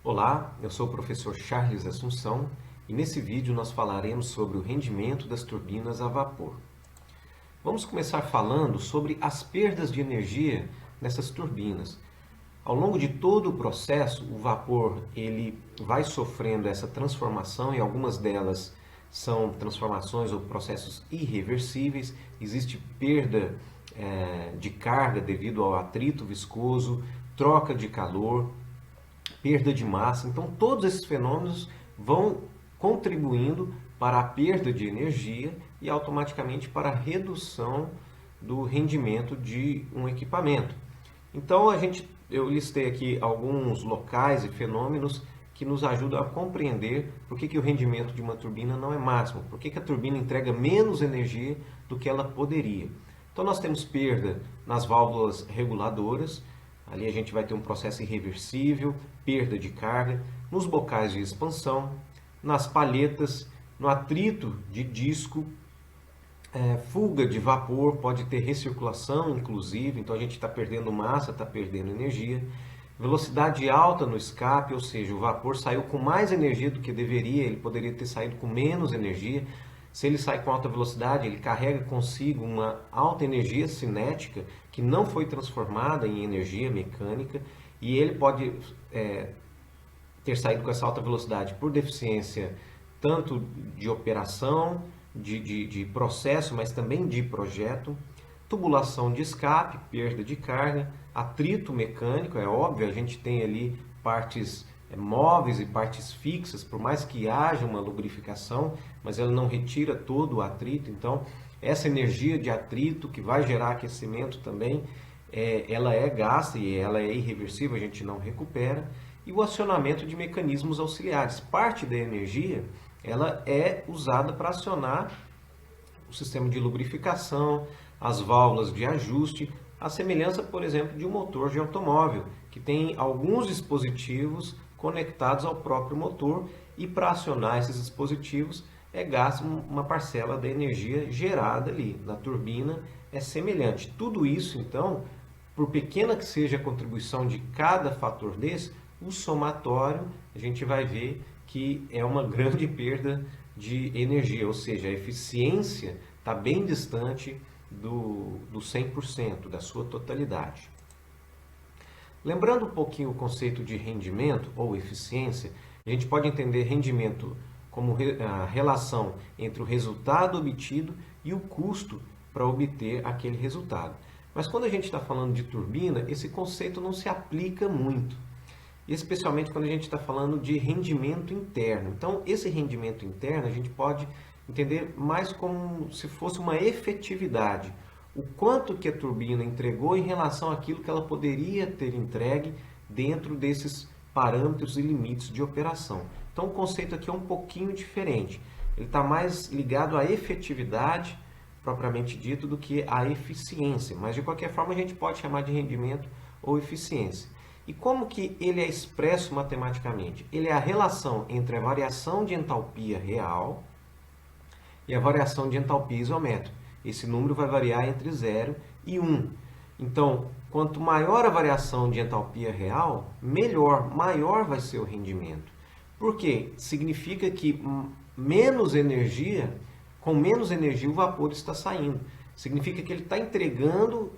Olá, eu sou o professor Charles Assunção e nesse vídeo nós falaremos sobre o rendimento das turbinas a vapor. Vamos começar falando sobre as perdas de energia nessas turbinas. Ao longo de todo o processo, o vapor ele vai sofrendo essa transformação e algumas delas são transformações ou processos irreversíveis. Existe perda de carga devido ao atrito viscoso, troca de calor, perda de massa. Então, todos esses fenômenos vão contribuindo para a perda de energia e automaticamente para a redução do rendimento de um equipamento. Então, eu listei aqui alguns locais e fenômenos que nos ajudam a compreender por que o rendimento de uma turbina não é máximo, por que a turbina entrega menos energia do que ela poderia. Então, nós temos perda nas válvulas reguladoras. Ali a gente vai ter um processo irreversível, perda de carga, nos bocais de expansão, nas palhetas, no atrito de disco, fuga de vapor, pode ter recirculação inclusive, então a gente está perdendo massa, está perdendo energia. Velocidade alta no escape, ou seja, o vapor saiu com mais energia do que deveria, ele poderia ter saído com menos energia. Se ele sai com alta velocidade, ele carrega consigo uma alta energia cinética que não foi transformada em energia mecânica e ele pode ter saído com essa alta velocidade por deficiência tanto de operação, de processo, mas também de projeto, tubulação de escape, perda de carga, atrito mecânico, é óbvio, a gente tem ali partes móveis e partes fixas, por mais que haja uma lubrificação, mas ela não retira todo o atrito. Então, essa energia de atrito que vai gerar aquecimento também, ela é gasta e ela é irreversível, a gente não recupera. E o acionamento de mecanismos auxiliares. Parte da energia ela é usada para acionar o sistema de lubrificação, as válvulas de ajuste, a semelhança, por exemplo, de um motor de automóvel, que tem alguns dispositivos conectados ao próprio motor e para acionar esses dispositivos é gasto uma parcela da energia gerada ali. Na turbina é semelhante. Tudo isso, então, por pequena que seja a contribuição de cada fator desse, o somatório a gente vai ver que é uma grande perda de energia, ou seja, a eficiência está bem distante do 100%, da sua totalidade. Lembrando um pouquinho o conceito de rendimento ou eficiência, a gente pode entender rendimento como a relação entre o resultado obtido e o custo para obter aquele resultado. Mas quando a gente está falando de turbina, esse conceito não se aplica muito, especialmente quando a gente está falando de rendimento interno. Então, esse rendimento interno a gente pode entender mais como se fosse uma efetividade. O quanto que a turbina entregou em relação àquilo que ela poderia ter entregue dentro desses parâmetros e limites de operação. Então, o conceito aqui é um pouquinho diferente. Ele está mais ligado à efetividade, propriamente dito, do que à eficiência. Mas, de qualquer forma, a gente pode chamar de rendimento ou eficiência. E como que ele é expresso matematicamente? Ele é a relação entre a variação de entalpia real e a variação de entalpia isométrica. Esse número vai variar entre 0 e 1. Então, quanto maior a variação de entalpia real, maior vai ser o rendimento. Por quê? Significa que com menos energia o vapor está saindo. Significa que ele está entregando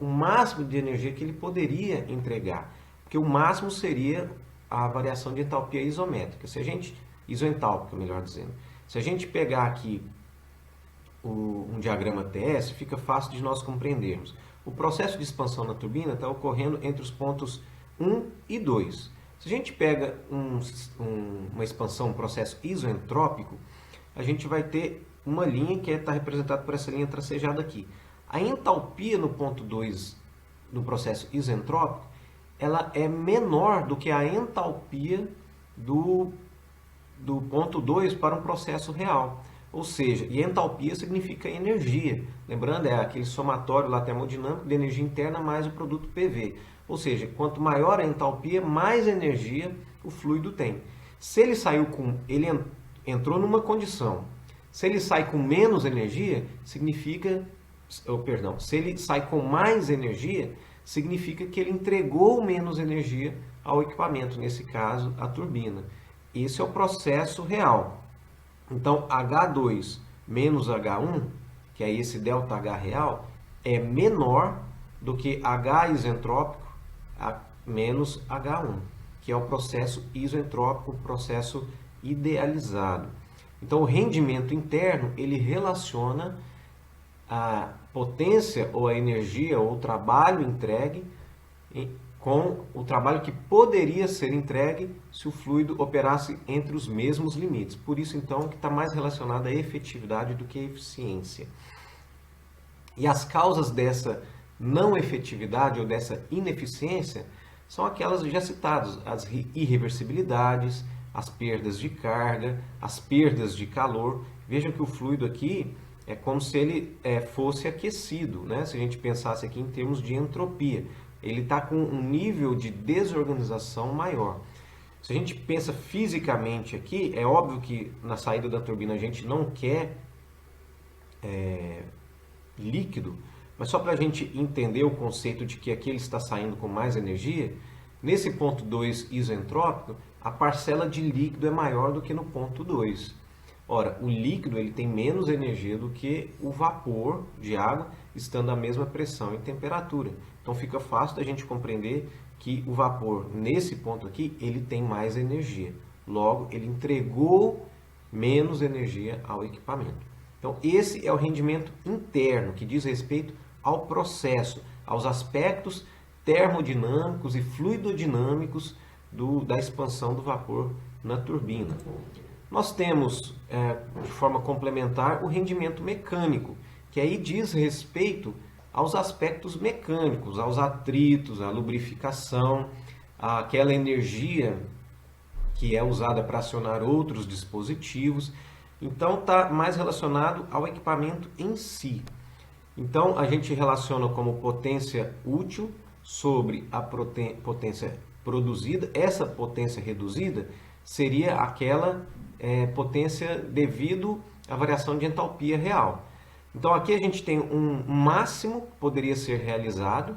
o máximo de energia que ele poderia entregar. Porque o máximo seria a variação de entalpia isométrica. Isoentálpica, melhor dizendo. Se a gente pegar aqui um diagrama TS, fica fácil de nós compreendermos. O processo de expansão na turbina está ocorrendo entre os pontos 1 e 2. Se a gente pega uma expansão, um processo isoentrópico, a gente vai ter uma linha que está representada por essa linha tracejada aqui. A entalpia no ponto 2, no processo isentrópico, ela é menor do que a entalpia do ponto 2 para um processo real. Ou seja, e entalpia significa energia. Lembrando, é aquele somatório lá termodinâmico de energia interna mais o produto PV. Ou seja, quanto maior a entalpia, mais energia o fluido tem. Se ele entrou numa condição, se ele sai com menos energia, se ele sai com mais energia, significa que ele entregou menos energia ao equipamento, nesse caso a turbina. Esse é o processo real. Então H2 menos H1, que é esse ΔH real, é menor do que H isentrópico menos H1, que é o processo isentrópico, o processo idealizado. Então o rendimento interno, ele relaciona a potência ou a energia ou o trabalho entregue com o trabalho que poderia ser entregue se o fluido operasse entre os mesmos limites. Por isso, então, que está mais relacionado à efetividade do que à eficiência. E as causas dessa não efetividade ou dessa ineficiência são aquelas já citadas, as irreversibilidades, as perdas de carga, as perdas de calor. Vejam que o fluido aqui é como se ele fosse aquecido, né? Se a gente pensasse aqui em termos de entropia. Ele está com um nível de desorganização maior. Se a gente pensa fisicamente aqui, é óbvio que na saída da turbina a gente não quer líquido, mas só para a gente entender o conceito de que aqui ele está saindo com mais energia, nesse ponto 2 isentrópico, a parcela de líquido é maior do que no ponto 2. Ora, o líquido ele tem menos energia do que o vapor de água, estando à mesma pressão e temperatura. Então fica fácil da gente compreender que o vapor, nesse ponto aqui, ele tem mais energia. Logo, ele entregou menos energia ao equipamento. Então esse é o rendimento interno, que diz respeito ao processo, aos aspectos termodinâmicos e fluidodinâmicos da expansão do vapor na turbina. Nós temos, de forma complementar, o rendimento mecânico, que aí diz respeito aos aspectos mecânicos, aos atritos, à lubrificação, àquela energia que é usada para acionar outros dispositivos. Então, está mais relacionado ao equipamento em si. Então, a gente relaciona como potência útil sobre a potência produzida. Essa potência reduzida seria aquela potência devido à variação de entalpia real. Então aqui a gente tem um máximo que poderia ser realizado,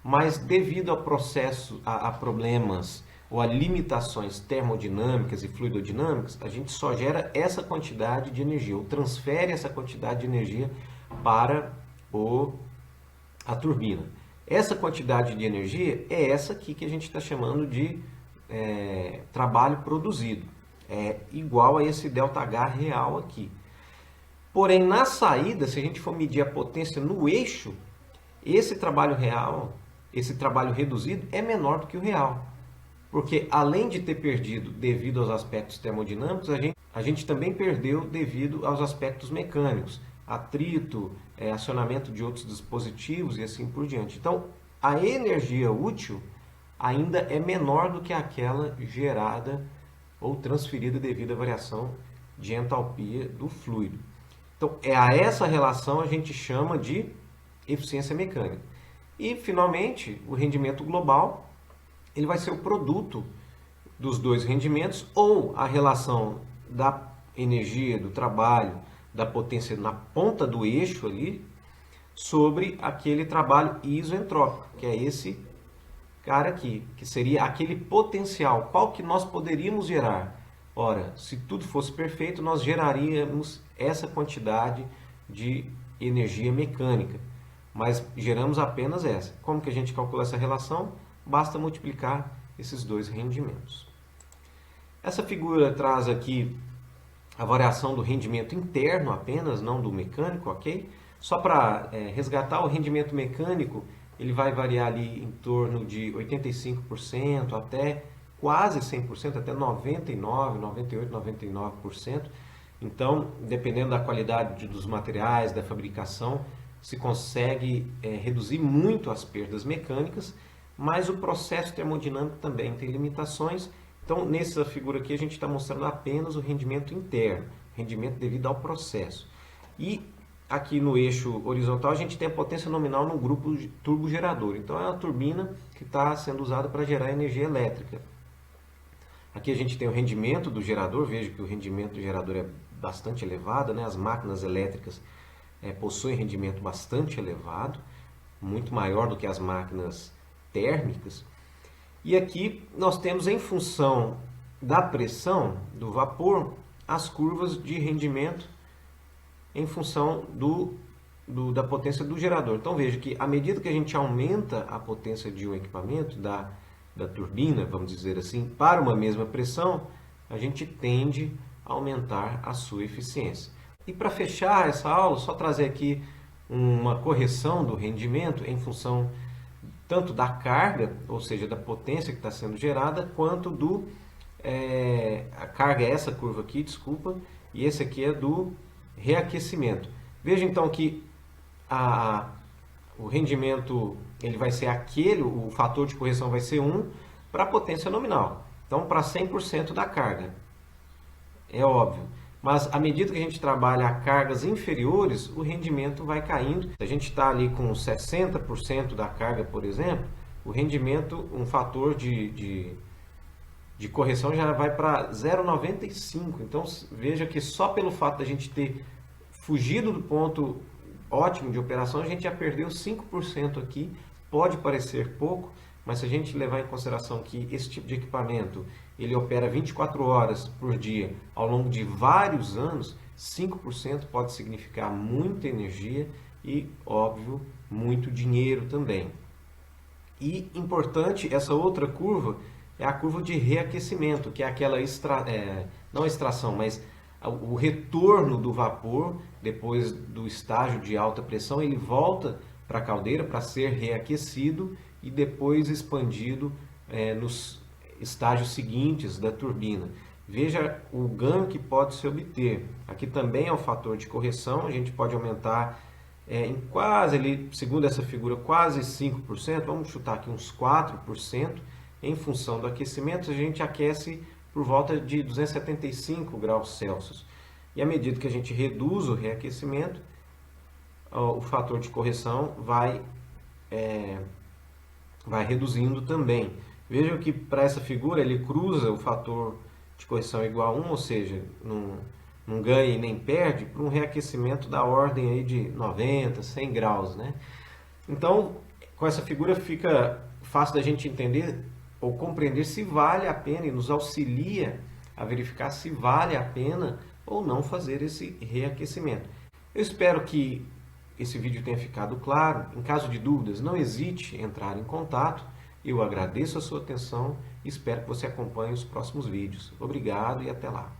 mas devido ao processo, a problemas ou a limitações termodinâmicas e fluidodinâmicas, a gente só gera essa quantidade de energia, ou transfere essa quantidade de energia para a turbina. Essa quantidade de energia é essa aqui que a gente está chamando de trabalho produzido. É igual a esse ΔH real aqui. Porém, na saída, se a gente for medir a potência no eixo, esse trabalho real, esse trabalho reduzido, é menor do que o real. Porque além de ter perdido devido aos aspectos termodinâmicos, a gente também perdeu devido aos aspectos mecânicos, atrito, acionamento de outros dispositivos e assim por diante. Então, a energia útil ainda é menor do que aquela gerada ou transferida devido à variação de entalpia do fluido. Então, a essa relação a gente chama de eficiência mecânica. E, finalmente, o rendimento global, ele vai ser o produto dos dois rendimentos, ou a relação da energia, do trabalho, da potência na ponta do eixo ali, sobre aquele trabalho isoentrópico, que é esse cara aqui, que seria aquele potencial, qual que nós poderíamos gerar. Ora, se tudo fosse perfeito, nós geraríamos essa quantidade de energia mecânica, mas geramos apenas essa. Como que a gente calcula essa relação? Basta multiplicar esses dois rendimentos. Essa figura traz aqui a variação do rendimento interno apenas, não do mecânico, ok? Só para resgatar o rendimento mecânico, ele vai variar ali em torno de 85% até quase 100%, até 99%, 98%, 99%. Então, dependendo da qualidade dos materiais, da fabricação, se consegue reduzir muito as perdas mecânicas, mas o processo termodinâmico também tem limitações. Então, nessa figura aqui, a gente está mostrando apenas o rendimento interno, rendimento devido ao processo. E aqui no eixo horizontal, a gente tem a potência nominal no grupo turbogerador. Então, é uma turbina que está sendo usada para gerar energia elétrica. Aqui a gente tem o rendimento do gerador. Veja que o rendimento do gerador é bastante elevado, né? As máquinas elétricas possuem rendimento bastante elevado. muito maior do que as máquinas térmicas. E aqui nós temos, em função da pressão do vapor, as curvas de rendimento em função da potência do gerador. Então veja que à medida que a gente aumenta a potência de um equipamento, da turbina, vamos dizer assim, para uma mesma pressão, a gente tende a aumentar a sua eficiência. E para fechar essa aula, só trazer aqui uma correção do rendimento em função tanto da carga, ou seja, da potência que está sendo gerada, quanto a carga é essa curva aqui, desculpa, e esse aqui é do reaquecimento. Veja então que o rendimento ele vai ser o fator de correção vai ser 1 para a potência nominal. Então, para 100% da carga. É óbvio. Mas à medida que a gente trabalha a cargas inferiores, o rendimento vai caindo. Se a gente está ali com 60% da carga, por exemplo, o rendimento, um fator de correção já vai para 0,95. Então veja que só pelo fato de a gente ter fugido do ponto ótimo de operação, a gente já perdeu 5% aqui. Pode parecer pouco, mas se a gente levar em consideração que esse tipo de equipamento ele opera 24 horas por dia ao longo de vários anos, 5% pode significar muita energia e, óbvio, muito dinheiro também. E importante, essa outra curva é a curva de reaquecimento, que é aquela não a extração, mas o retorno do vapor depois do estágio de alta pressão, ele volta para a caldeira para ser reaquecido e depois expandido nos estágios seguintes da turbina. Veja o ganho que pode se obter. Aqui também é um fator de correção, a gente pode aumentar em quase, segundo essa figura, quase 5%, vamos chutar aqui uns 4%, em função do aquecimento, a gente aquece por volta de 275 graus Celsius. E à medida que a gente reduz o reaquecimento, o fator de correção vai reduzindo também. Vejam que para essa figura ele cruza o fator de correção igual a 1, ou seja, não ganha e nem perde, para um reaquecimento da ordem aí de 90, 100 graus. Né? Então, com essa figura fica fácil da gente entender ou compreender se vale a pena e nos auxilia a verificar se vale a pena ou não fazer esse reaquecimento. Eu espero que esse vídeo tenha ficado claro. Em caso de dúvidas, não hesite em entrar em contato. Eu agradeço a sua atenção e espero que você acompanhe os próximos vídeos. Obrigado e até lá.